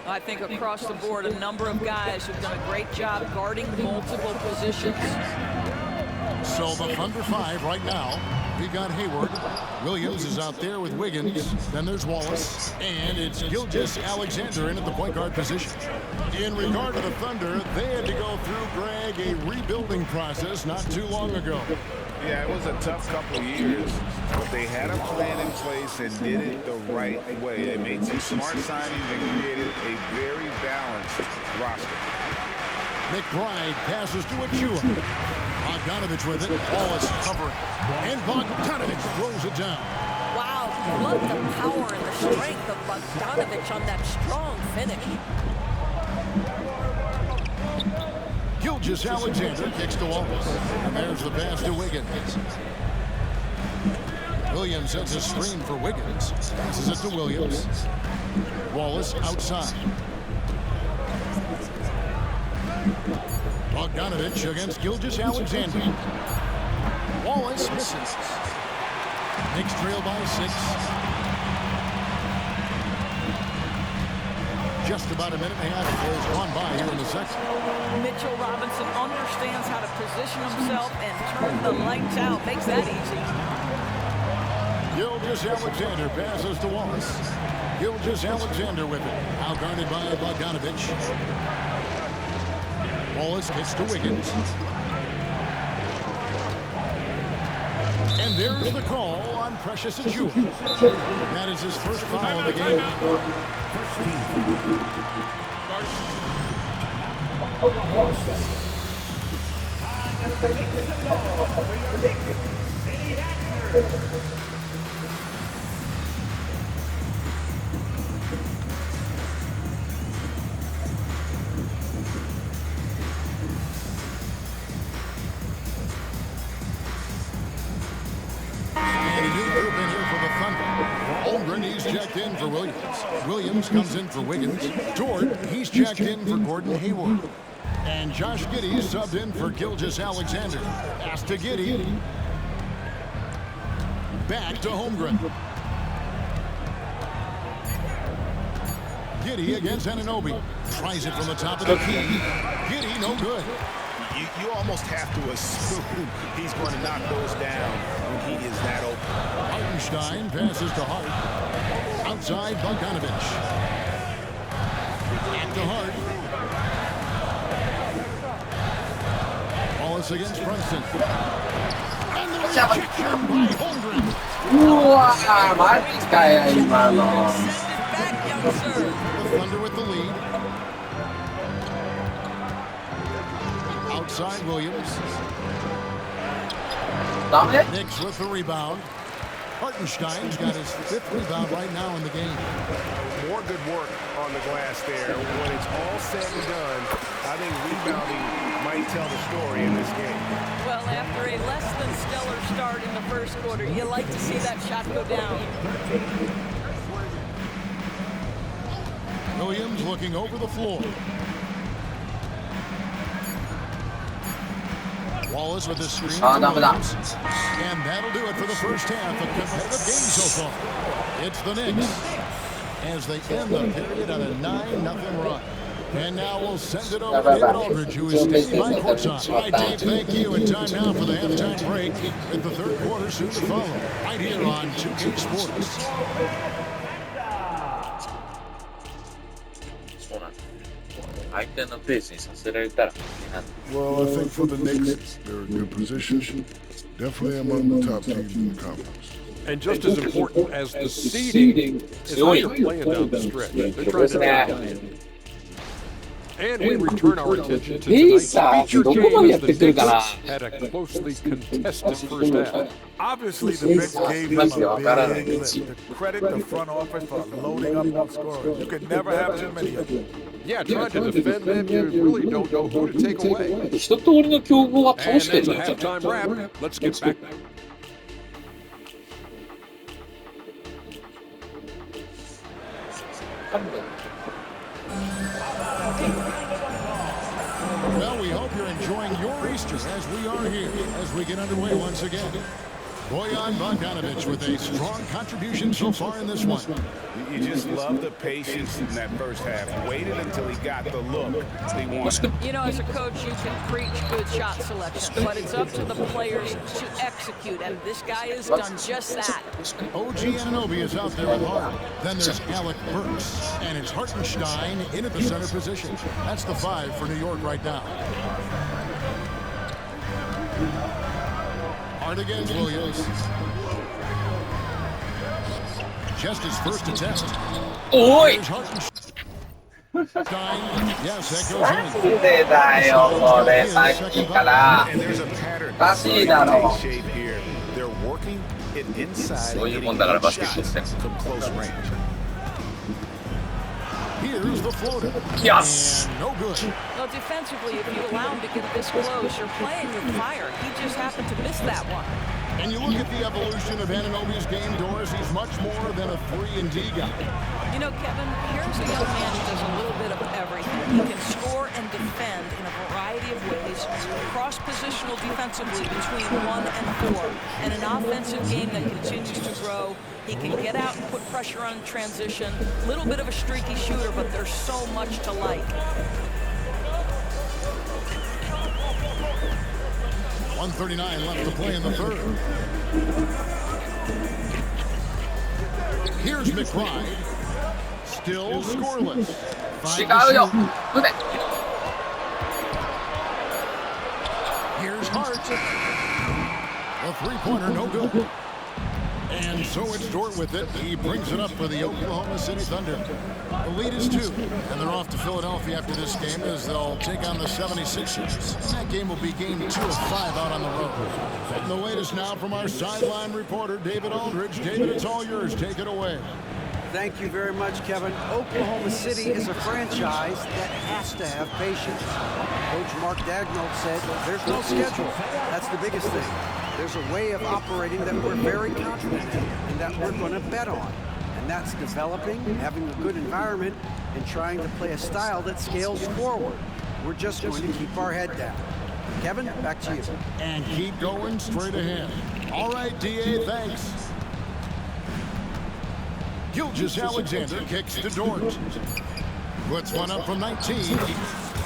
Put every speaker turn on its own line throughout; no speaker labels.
I think across the board, a number of guys have done a great job guarding multiple positions.
So the Thunder 5 right now. We got Hayward. Williams is out there with Wiggins. Then there's Wallace. And it's Gilgeous-Alexander in at the point guard position. In regard to the Thunder, they had to go through, Greg, a rebuilding process not too long ago.
Yeah, it was a tough couple of years, but they had a plan in place and did it the right way. They made some smart signings and created a very balanced roster.
McBride passes to Achua. Bogdanovich with it. Wallace covering. And Bogdanovich throws it down.
Wow, love the power and the strength of Bogdanovich on that strong finish.
Gilgeous-Alexander kicks to Wallace. And there's the pass to Wiggins. Williams sets a screen for Wiggins. Passes it to Williams. Wallace outside. Bogdanovich against Gilgeous-Alexander. Wallace misses. Knicks trail by 6. Just about a minute and a half has gone by here in the second.
Mitchell Robinson understands how to position himself and turn the lights out. Makes that easy.
Gilgeous-Alexander passes to Wallace. Gilgeous-Alexander with it. Now guarded by Bogdanovich. Wallace gets to Wiggins. And there's the call on Precious Achiuwa. That is his first foul of the game. He's checked in for Williams. Williams comes in for Wiggins. Dort, he's checked in for Gordon Hayward. And Josh Giddey subbed in for Gilgeous-Alexander. Pass to Giddey. Back to Holmgren. Giddey against Anunoby. Tries it from the top of the key. Giddey, no good.
You almost have to assume he's going to knock those down when he is that open.
Hartenstein passes to Hart. Outside, Bogdanovich. And to Hart. Wallace against Brunson. And the rejection by Holmgren.
우와, 맛있다, 이만호.
The Thunder with the lead. Outside Williams. Knicks with the rebound. Hartenstein's got his 5th rebound right now in the game.
More good work on the glass there. When it's all said and done, I think rebounding might tell the story in this game.
Well, after a less than stellar start in the first quarter, you like to see that shot go down.
Williams looking over the floor. Wallace with the screen. And that'll do it for the first half. A competitive game so far. It's the Knicks as they end the period on a 9-0 run. And now we'll send it over to David Aldridge, who is standing by courtside. All right, Dave, thank you. And time now for the halftime break with the third quarter soon to follow. Right here on 2K Sports.
Well, I think for the Knicks, they're in good position. Definitely among the top teams in the conference.
And just as important as the seeding is how you're playing down the stretch. They're trying to get down in. And we return our attention to tonight's featured game as the Knicks had a closely contested first half.
Obviously, the bench gave him a big lift. To credit the front office for loading up on scorers. You could never have too many of them.
Yeah, trying to defend them, you really don't know who to take away. And that's a halftime wrap. Let's get back.
Well, we hope you're enjoying your Easter as we are here as we get underway once again. Bojan Bogdanovic with a strong contribution so far in this one.
You just love the patience in that first half. Waited until he got the look he wanted.
You know, as a coach, you can preach good shot selection, but it's up to the players to execute, and this guy has done just that.
OG Anunoby is out there with Hart. Then there's Alec Burks, and it's Hartenstein in at the center position. That's the 5 for New York right now. Hart against Williams. Just his first attempt.
Oi!
Here's Hartenstein. Yes, that goes in.
And there's a pattern. Shape here. They're working it inside and getting shots from close range.
Here's the floater.
Yes.
And no good.
Well, defensively, if you allow him to get this close, you're playing with fire. He just happened to miss that one.
And you look at the evolution of Anunoby's game, Doris, he's much more than a 3-and-D guy.
You know, Kevin, here's a young man who does a little bit of everything. He can score and defend in a variety of ways, cross-positional defensively between 1 and 4, and an offensive game that continues to grow. He can get out and put pressure on transition. A little bit of a streaky shooter, but there's so much to like.
1:39 left to play in the third. Here's McBride. Still scoreless. 5 to shoot. Here's Hart. A three-pointer, no good. And so it's Dort with it. He brings it up for the Oklahoma City Thunder. The lead is 2, and they're off to Philadelphia after this game as they'll take on the 76ers. And that game will be game 2 of 5 out on the road. And the latest now from our sideline reporter, David Aldridge. David, it's all yours. Take it away.
Thank you very much, Kevin. Oklahoma City is a franchise that has to have patience. Coach Mark Daigneault said there's no schedule. That's the biggest thing. There's a way of operating that we're very confident in and that we're going to bet on. And that's developing, having a good environment, and trying to play a style that scales forward. We're just going to keep our head down. Kevin, back to you.
And keep going straight ahead. All right, D.A., thanks. Gilgeous-Alexander kicks to Dort. Puts one up from 19.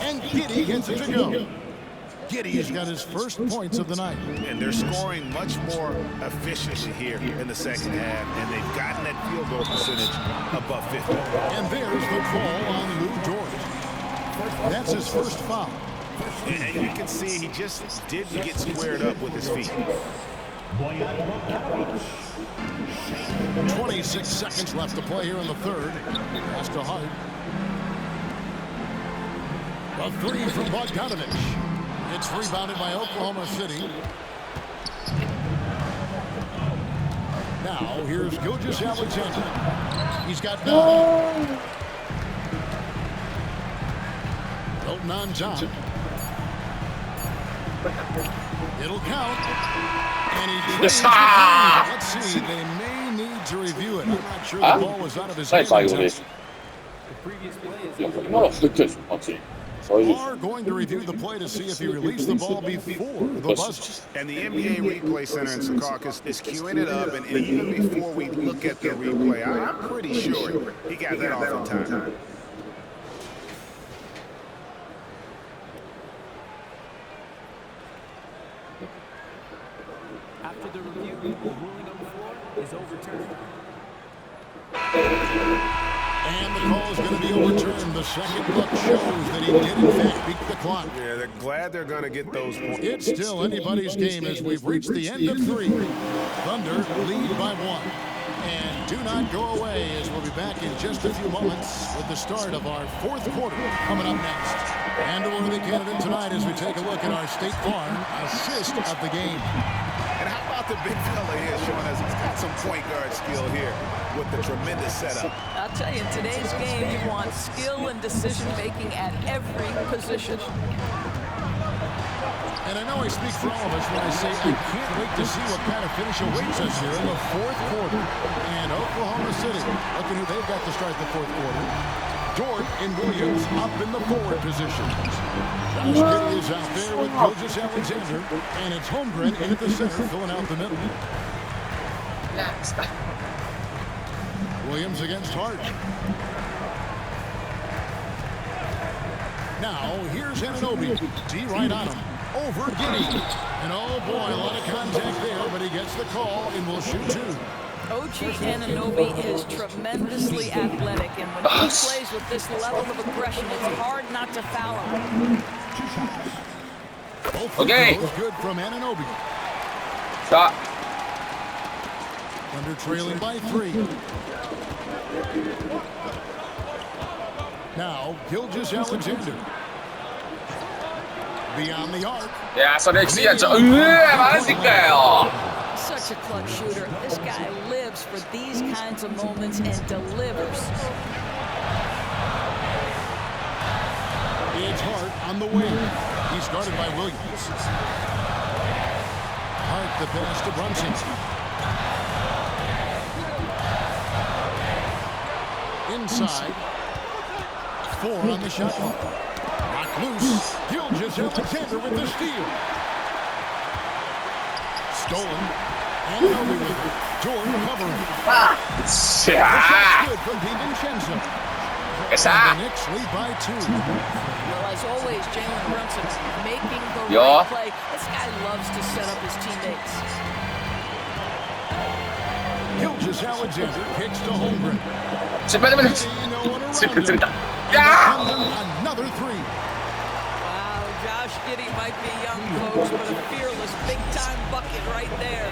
And Giddey gets it to go. Giddey's got his first points of the night.
And they're scoring much more efficiently here in the second half, and they've gotten that field goal percentage above 50.
And there's the call on Lou Dort. That's his first foul.
And you can see he just didn't get squared up with his feet.
26 seconds left to play here in the third. Pass to Hart. A 3 from Bogdanovic. It's rebounded by Oklahoma City. Now, here's Gilgeous-Alexander. He's got 9. Hilton on top. It'll count. And he trades the lead. Let's see, they may need to review it. I'm not sure the ball was out of his hands. Are going to review the play to see if he released the ball before the buzzer.
And the NBA Replay Center in Secaucus is queuing it up, and even before we look at the replay, I'm pretty sure he got that off in time.
After the review, the ruling on the floor is overturned.
And the call is going to be overturned. The second look shows that he did, in fact, beat the clock.
Yeah, they're glad they're going to get those points.
It's still anybody's game as we've reached the end of 3. Thunder lead by 1. And do not go away as we'll be back in just a few moments with the start of our 4th quarter coming up next. And a worthy candidate tonight as we take a look at our State Farm assist of the game.
And how about the big fella here showing us he's got some point guard skill here with the tremendous setup.
I'll tell you, in today's game, you want skill and decision-making at every position.
And I know I speak for all of us when I say I can't wait to see what kind of finish awaits us here in the 4th quarter. And Oklahoma City, look at who they've got to start the 4th quarter. Dort and Williams up in the forward positions. Josh Giddey is out there with Gilgeous-Alexander, and it's Holmgren in at the center, filling out the middle. Williams against Hart. Now, here's Anunoby. D right on him. Over Giddey. And oh boy, a lot of contact there, but he gets the call and will shoot two.
OG Anunoby is tremendously athletic, and when he plays with this level of aggression, it's hard not to foul him.
Both throws good from Anunoby.
Shot.
Thunder trailing by 3. Now, Gilgeous-Alexander. Beyond the arc.
야, 서렉시야죠. 맞을까요?
Such a clutch shooter. This guy lives for these kinds of moments and delivers.
It's Hart on the wing. He's guarded by Williams. Hart the pass to Brunson. Inside. 4 on the shot clock. Knocked loose. Gilgeous-Alexander with the steal. Stolen. Anunoby with it. Jordan covering. The shot's good from DiVincenzo. And the Knicks lead by 2.
Well, as always, Jalen Brunson making the right play. This guy loves to set up his teammates.
Gilgeous-Alexander kicks to Holmgren. Another 3.
Wow, Josh Giddey might be young, folks, but a fearless big-time bucket right there.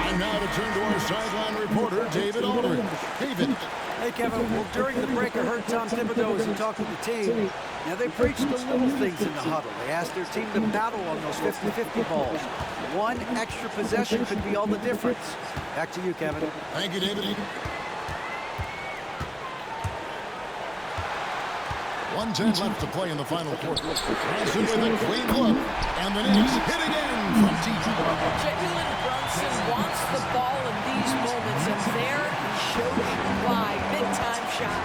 Time now to turn to our sideline reporter, David Aldridge. David.
Hey, Kevin. Well, during the break, I heard Tom Thibodeau as he talked with the team. Now, they preached the little things in the huddle. They asked their team to battle on those 50-50 balls. One extra possession could be all the difference. Back to you, Kevin.
Thank you, David. 1:10 left to play in the final quarter. Brunson with a clean look. And the Knicks hit again from deep.
Jalen Brunson wants the ball in these moments, and there he shows you why. Big-time shot.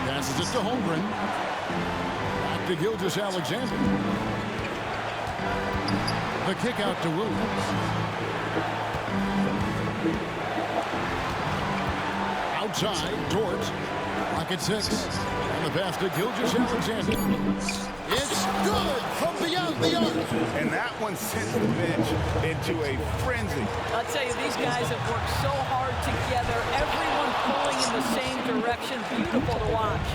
Passes it to Holmgren. Back to Gilgeous-Alexander. The kick out to Williams. Outside, Dort. Rocket 6. And the pass to Gilgeous-Alexander. It's good from beyond the arc.
And that one sent the bench into a frenzy.
I'll tell you, these guys have worked so hard together. Everyone pulling in the same direction. Beautiful to watch.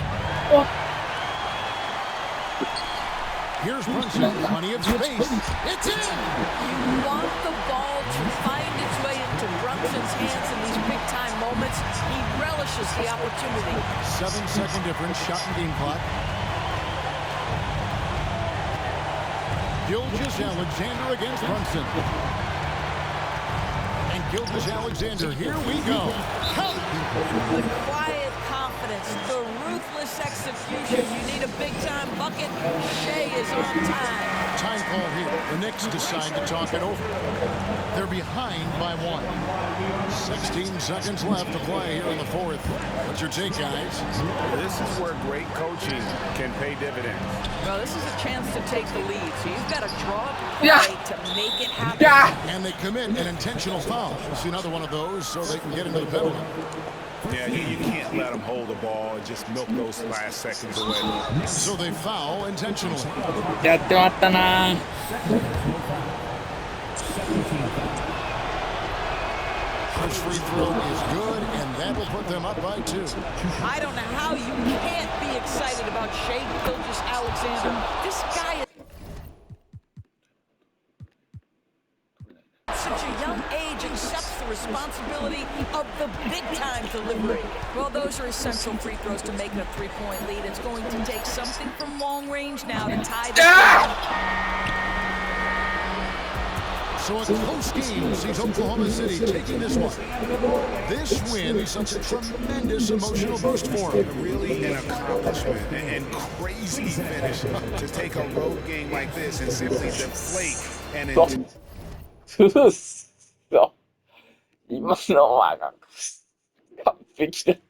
Here's Brunson. Plenty of space. It's in.
You want the ball to find its way into Brunson's hands in these big-time moments. He relishes the opportunity.
7-second difference. Shot and game clock. Gilgeous-Alexander against Brunson. And Gilgeous-Alexander, here we go.
The quiet confidence, the ruthless execution. You need a big-time bucket. Shea is on time.
Time call here. The Knicks decide to talk it over. They're behind by 1. 16 seconds left to play here in the fourth. What's your take, guys?
This is where great coaching can pay dividends.
Well, this is a chance to take the lead, so you've got to draw up a play to make it happen.
And they commit an intentional foul. We'll see another one of those so they can get into the penalty.
Yeah, you can't let them hold the ball and just milk those last seconds away.
So they foul intentionally. First free throw is good, and that will put them up by 2.
I don't know how you can't be excited about Shea Gilgeous-Alexander. This guy is such a young age, accepts the responsibility of the big-time delivery. Well, those are essential free throws to make it a 3-point lead. It's going to take something from long range now to tie this game.
So a close game sees Oklahoma City taking this one. This win is such a tremendous emotional boost for them.
Really an accomplishment and crazy finish to take a road game like this and simply deflate and
졌어. 이만 넘어가. 백이랬다.